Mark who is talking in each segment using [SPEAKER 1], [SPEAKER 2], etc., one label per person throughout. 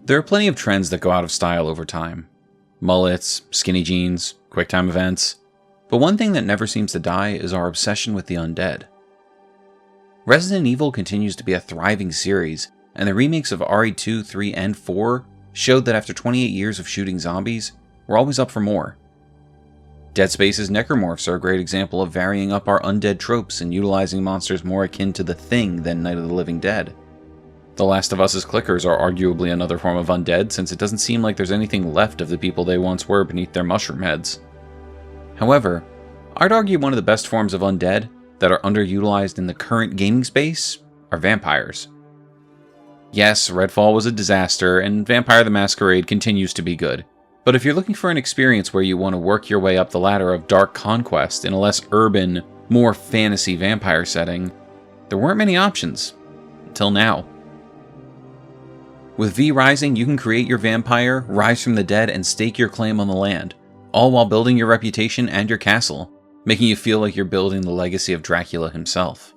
[SPEAKER 1] There are plenty of trends that go out of style over time. Mullets, skinny jeans, QuickTime events. But one thing that never seems to die is our obsession with the undead. Resident Evil continues to be a thriving series, and the remakes of RE2, 3, and 4 showed that after 28 years of shooting zombies, we're always up for more. Dead Space's Necromorphs are a great example of varying up our undead tropes and utilizing monsters more akin to The Thing than Night of the Living Dead. The Last of Us's clickers are arguably another form of undead, since it doesn't seem like there's anything left of the people they once were beneath their mushroom heads. However, I'd argue one of the best forms of undead that are underutilized in the current gaming space are vampires. Yes, Redfall was a disaster, and Vampire the Masquerade continues to be good. But if you're looking for an experience where you want to work your way up the ladder of dark conquest in a less urban, more fantasy vampire setting, there weren't many options. Until now. With V Rising, you can create your vampire, rise from the dead, and stake your claim on the land, all while building your reputation and your castle, making you feel like you're building the legacy of Dracula himself.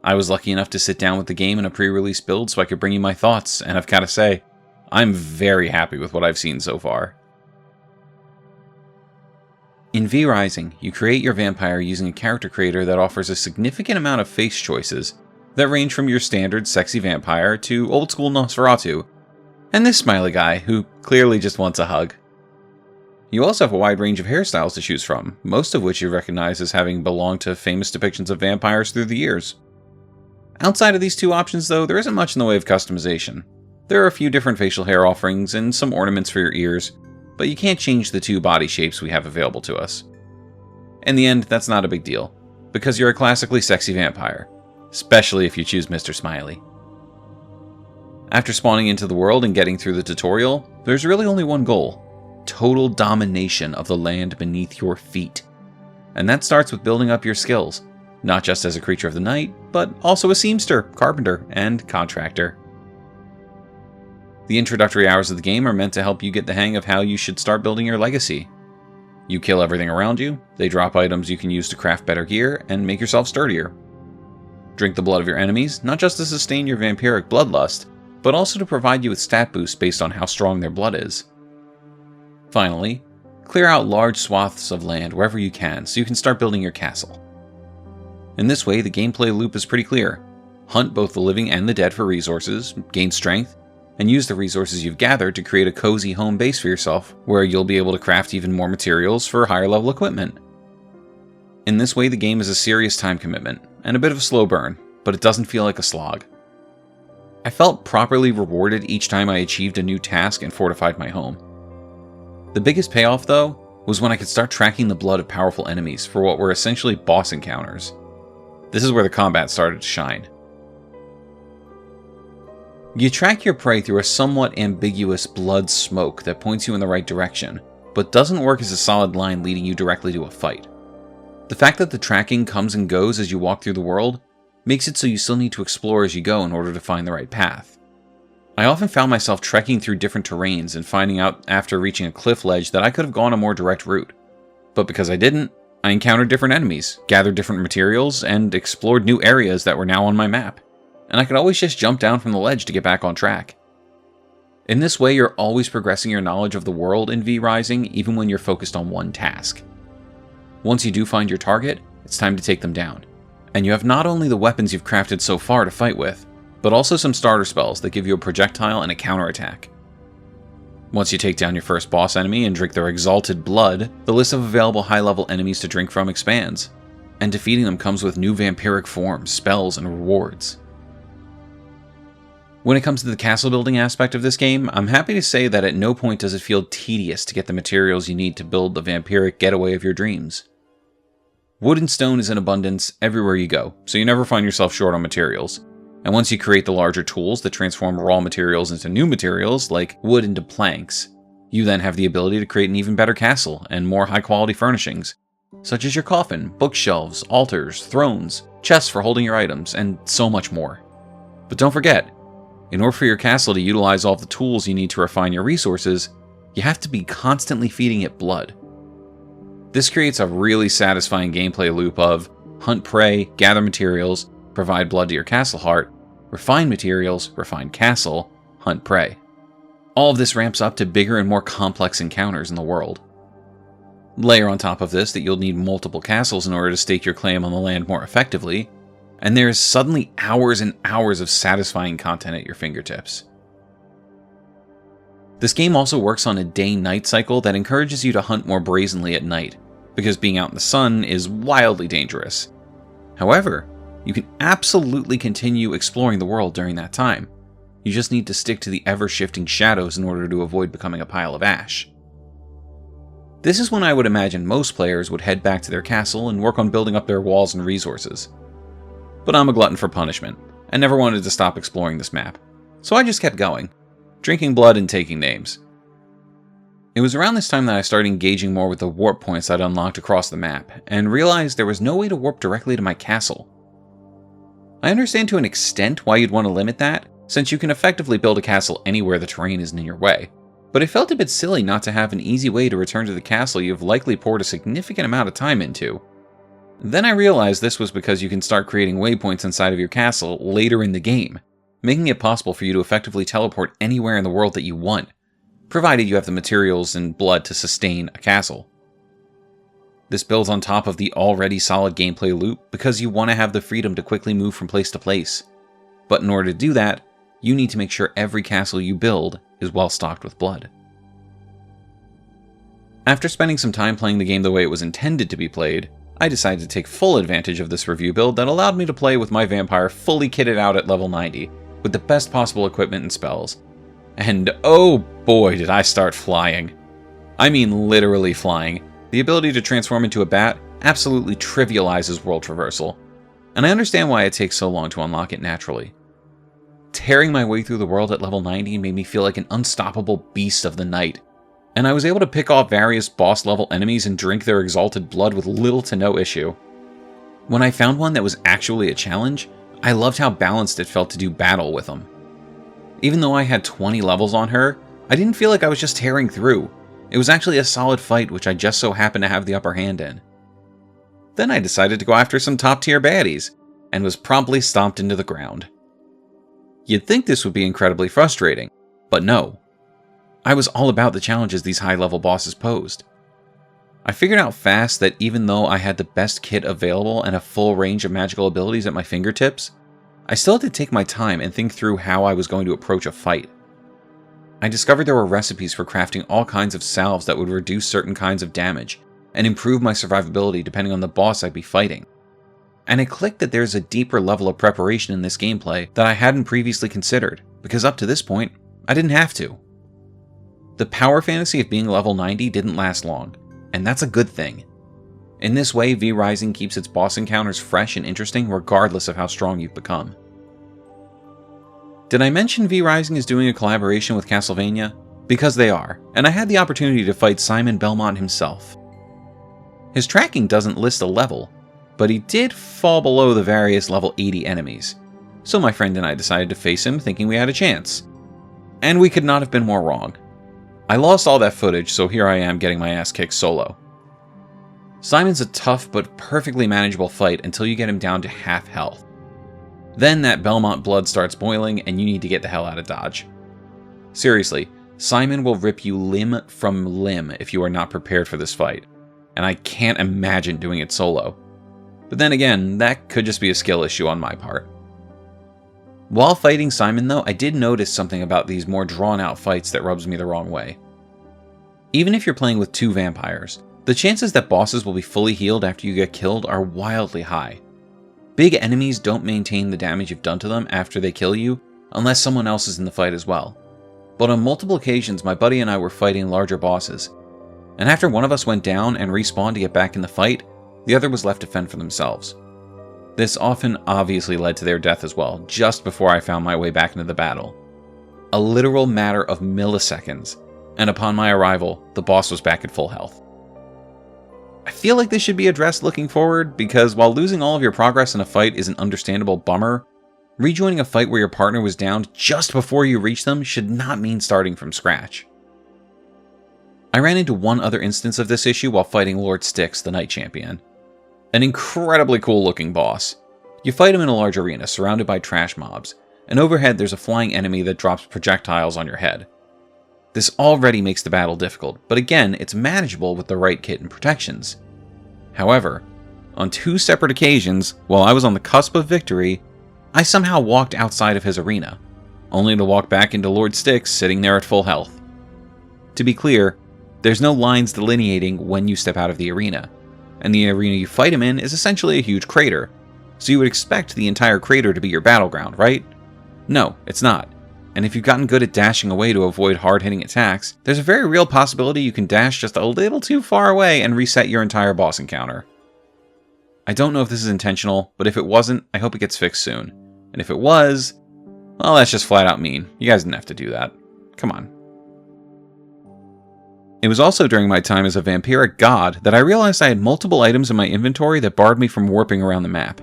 [SPEAKER 1] I was lucky enough to sit down with the game in a pre-release build so I could bring you my thoughts, and I've got to say, I'm very happy with what I've seen so far. In V Rising, you create your vampire using a character creator that offers a significant amount of face choices that range from your standard sexy vampire to old school Nosferatu, and this smiley guy who clearly just wants a hug. You also have a wide range of hairstyles to choose from, most of which you recognize as having belonged to famous depictions of vampires through the years. Outside of these two options though, there isn't much in the way of customization. There are a few different facial hair offerings and some ornaments for your ears, but you can't change the two body shapes we have available to us. In the end, that's not a big deal, because you're a classically sexy vampire, especially if you choose Mr. Smiley. After spawning into the world and getting through the tutorial, there's really only one goal: total domination of the land beneath your feet. And that starts with building up your skills, not just as a creature of the night, but also a seamster, carpenter, and contractor. The introductory hours of the game are meant to help you get the hang of how you should start building your legacy. You kill everything around you, they drop items you can use to craft better gear and make yourself sturdier. Drink the blood of your enemies, not just to sustain your vampiric bloodlust, but also to provide you with stat boosts based on how strong their blood is. Finally, clear out large swaths of land wherever you can so you can start building your castle. In this way, the gameplay loop is pretty clear. Hunt both the living and the dead for resources, gain strength, and use the resources you've gathered to create a cozy home base for yourself, where you'll be able to craft even more materials for higher level equipment. In this way, the game is a serious time commitment, and a bit of a slow burn, but it doesn't feel like a slog. I felt properly rewarded each time I achieved a new task and fortified my home. The biggest payoff, though, was when I could start tracking the blood of powerful enemies for what were essentially boss encounters. This is where the combat started to shine. You track your prey through a somewhat ambiguous blood smoke that points you in the right direction, but doesn't work as a solid line leading you directly to a fight. The fact that the tracking comes and goes as you walk through the world makes it so you still need to explore as you go in order to find the right path. I often found myself trekking through different terrains and finding out after reaching a cliff ledge that I could have gone a more direct route. But because I didn't, I encountered different enemies, gathered different materials, and explored new areas that were now on my map. And I could always just jump down from the ledge to get back on track. In this way, you're always progressing your knowledge of the world in V Rising, even when you're focused on one task. Once you do find your target, it's time to take them down. And you have not only the weapons you've crafted so far to fight with, but also some starter spells that give you a projectile and a counterattack. Once you take down your first boss enemy and drink their exalted blood, the list of available high-level enemies to drink from expands, and defeating them comes with new vampiric forms, spells, and rewards. When it comes to the castle building aspect of this game, I'm happy to say that at no point does it feel tedious to get the materials you need to build the vampiric getaway of your dreams. Wood and stone is in abundance everywhere you go, so you never find yourself short on materials. And once you create the larger tools that transform raw materials into new materials, like wood into planks, you then have the ability to create an even better castle and more high-quality furnishings, such as your coffin, bookshelves, altars, thrones, chests for holding your items, and so much more. But don't forget, in order for your castle to utilize all of the tools you need to refine your resources, you have to be constantly feeding it blood. This creates a really satisfying gameplay loop of hunt prey, gather materials, provide blood to your castle heart, refine materials, refine castle, hunt prey. All of this ramps up to bigger and more complex encounters in the world. Layer on top of this that you'll need multiple castles in order to stake your claim on the land more effectively, and there is suddenly hours and hours of satisfying content at your fingertips. This game also works on a day-night cycle that encourages you to hunt more brazenly at night, because being out in the sun is wildly dangerous. However, you can absolutely continue exploring the world during that time. You just need to stick to the ever-shifting shadows in order to avoid becoming a pile of ash. This is when I would imagine most players would head back to their castle and work on building up their walls and resources. But I'm a glutton for punishment, and never wanted to stop exploring this map, so I just kept going, drinking blood and taking names. It was around this time that I started engaging more with the warp points I'd unlocked across the map, and realized there was no way to warp directly to my castle. I understand to an extent why you'd want to limit that, since you can effectively build a castle anywhere the terrain isn't in your way, but it felt a bit silly not to have an easy way to return to the castle you've likely poured a significant amount of time into. Then I realized this was because you can start creating waypoints inside of your castle later in the game, making it possible for you to effectively teleport anywhere in the world that you want, provided you have the materials and blood to sustain a castle. This builds on top of the already solid gameplay loop because you want to have the freedom to quickly move from place to place. But in order to do that, you need to make sure every castle you build is well stocked with blood. After spending some time playing the game the way it was intended to be played, I decided to take full advantage of this review build that allowed me to play with my vampire fully kitted out at level 90, with the best possible equipment and spells. And oh boy did I start flying. I mean literally flying. The ability to transform into a bat absolutely trivializes world traversal, and I understand why it takes so long to unlock it naturally. Tearing my way through the world at level 90 made me feel like an unstoppable beast of the night, and I was able to pick off various boss level enemies and drink their exalted blood with little to no issue. When I found one that was actually a challenge, I loved how balanced it felt to do battle with them. Even though I had 20 levels on her, I didn't feel like I was just tearing through. It was actually a solid fight which I just so happened to have the upper hand in. Then I decided to go after some top tier baddies, and was promptly stomped into the ground. You'd think this would be incredibly frustrating, but no. I was all about the challenges these high-level bosses posed. I figured out fast that even though I had the best kit available and a full range of magical abilities at my fingertips, I still had to take my time and think through how I was going to approach a fight. I discovered there were recipes for crafting all kinds of salves that would reduce certain kinds of damage and improve my survivability depending on the boss I'd be fighting. And it clicked that there's a deeper level of preparation in this gameplay that I hadn't previously considered, because up to this point, I didn't have to. The power fantasy of being level 90 didn't last long, and that's a good thing. In this way, V Rising keeps its boss encounters fresh and interesting regardless of how strong you've become. Did I mention V Rising is doing a collaboration with Castlevania? Because they are, and I had the opportunity to fight Simon Belmont himself. His tracking doesn't list a level, but he did fall below the various level 80 enemies, so my friend and I decided to face him thinking we had a chance. And we could not have been more wrong. I lost all that footage, so here I am getting my ass kicked solo. Simon's a tough but perfectly manageable fight until you get him down to half health. Then that Belmont blood starts boiling and you need to get the hell out of Dodge. Seriously, Simon will rip you limb from limb if you are not prepared for this fight, and I can't imagine doing it solo. But then again, that could just be a skill issue on my part. While fighting Simon though, I did notice something about these more drawn out fights that rubs me the wrong way. Even if you're playing with two vampires, the chances that bosses will be fully healed after you get killed are wildly high. Big enemies don't maintain the damage you've done to them after they kill you, unless someone else is in the fight as well. But on multiple occasions, my buddy and I were fighting larger bosses, and after one of us went down and respawned to get back in the fight, the other was left to fend for themselves. This often obviously led to their death as well, just before I found my way back into the battle. A literal matter of milliseconds, and upon my arrival, the boss was back at full health. I feel like this should be addressed looking forward, because while losing all of your progress in a fight is an understandable bummer, rejoining a fight where your partner was downed just before you reach them should not mean starting from scratch. I ran into one other instance of this issue while fighting Lord Styx, the Night Champion. An incredibly cool looking boss. You fight him in a large arena surrounded by trash mobs, and overhead there's a flying enemy that drops projectiles on your head. This already makes the battle difficult, but again, it's manageable with the right kit and protections. However, on 2 separate occasions, while I was on the cusp of victory, I somehow walked outside of his arena, only to walk back into Lord Styx sitting there at full health. To be clear, there's no lines delineating when you step out of the arena, and the arena you fight him in is essentially a huge crater, so you would expect the entire crater to be your battleground, right? No, it's not. And if you've gotten good at dashing away to avoid hard-hitting attacks, there's a very real possibility you can dash just a little too far away and reset your entire boss encounter. I don't know if this is intentional, but if it wasn't, I hope it gets fixed soon. And if it was, well, that's just flat out mean. You guys didn't have to do that. Come on. It was also during my time as a vampiric god that I realized I had multiple items in my inventory that barred me from warping around the map.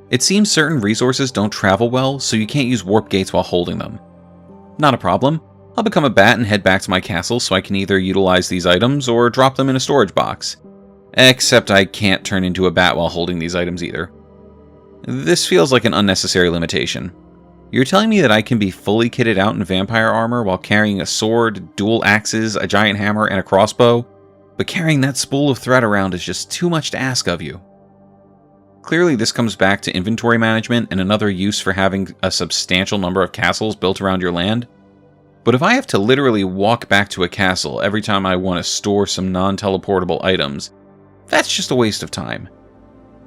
[SPEAKER 1] It seems certain resources don't travel well, so you can't use warp gates while holding them. Not a problem. I'll become a bat and head back to my castle so I can either utilize these items or drop them in a storage box. Except I can't turn into a bat while holding these items either. This feels like an unnecessary limitation. You're telling me that I can be fully kitted out in vampire armor while carrying a sword, dual axes, a giant hammer, and a crossbow, but carrying that spool of thread around is just too much to ask of you. Clearly, this comes back to inventory management and another use for having a substantial number of castles built around your land. But if I have to literally walk back to a castle every time I want to store some non-teleportable items, that's just a waste of time.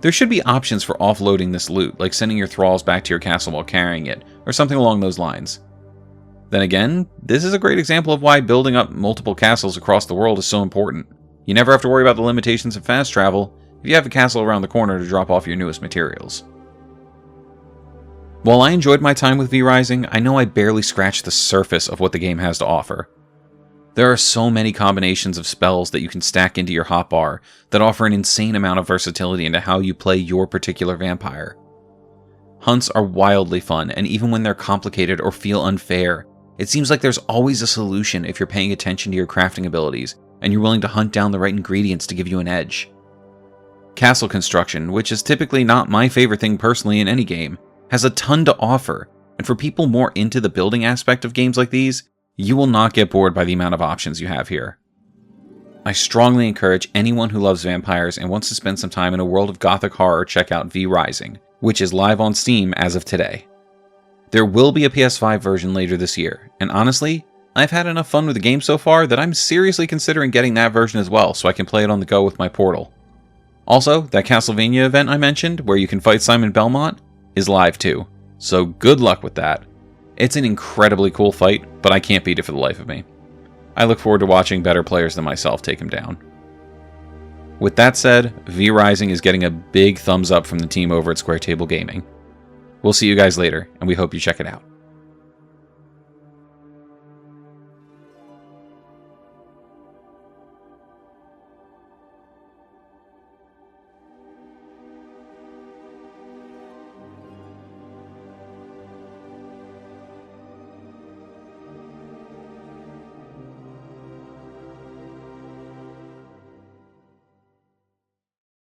[SPEAKER 1] There should be options for offloading this loot, like sending your thralls back to your castle while carrying it, or something along those lines. Then again, this is a great example of why building up multiple castles across the world is so important. You never have to worry about the limitations of fast travel if you have a castle around the corner to drop off your newest materials. While I enjoyed my time with V-Rising, I know I barely scratched the surface of what the game has to offer. There are so many combinations of spells that you can stack into your hotbar that offer an insane amount of versatility into how you play your particular vampire. Hunts are wildly fun, and even when they're complicated or feel unfair, it seems like there's always a solution if you're paying attention to your crafting abilities, and you're willing to hunt down the right ingredients to give you an edge. Castle construction, which is typically not my favorite thing personally in any game, has a ton to offer, and for people more into the building aspect of games like these, you will not get bored by the amount of options you have here. I strongly encourage anyone who loves vampires and wants to spend some time in a world of gothic horror check out V-Rising, which is live on Steam as of today. There will be a PS5 version later this year, and honestly, I've had enough fun with the game so far that I'm seriously considering getting that version as well so I can play it on the go with my Portal. Also, that Castlevania event I mentioned, where you can fight Simon Belmont, is live too, so good luck with that. It's an incredibly cool fight, but I can't beat it for the life of me. I look forward to watching better players than myself take him down. With that said, V-Rising is getting a big thumbs up from the team over at Square Table Gaming. We'll see you guys later, and we hope you check it out.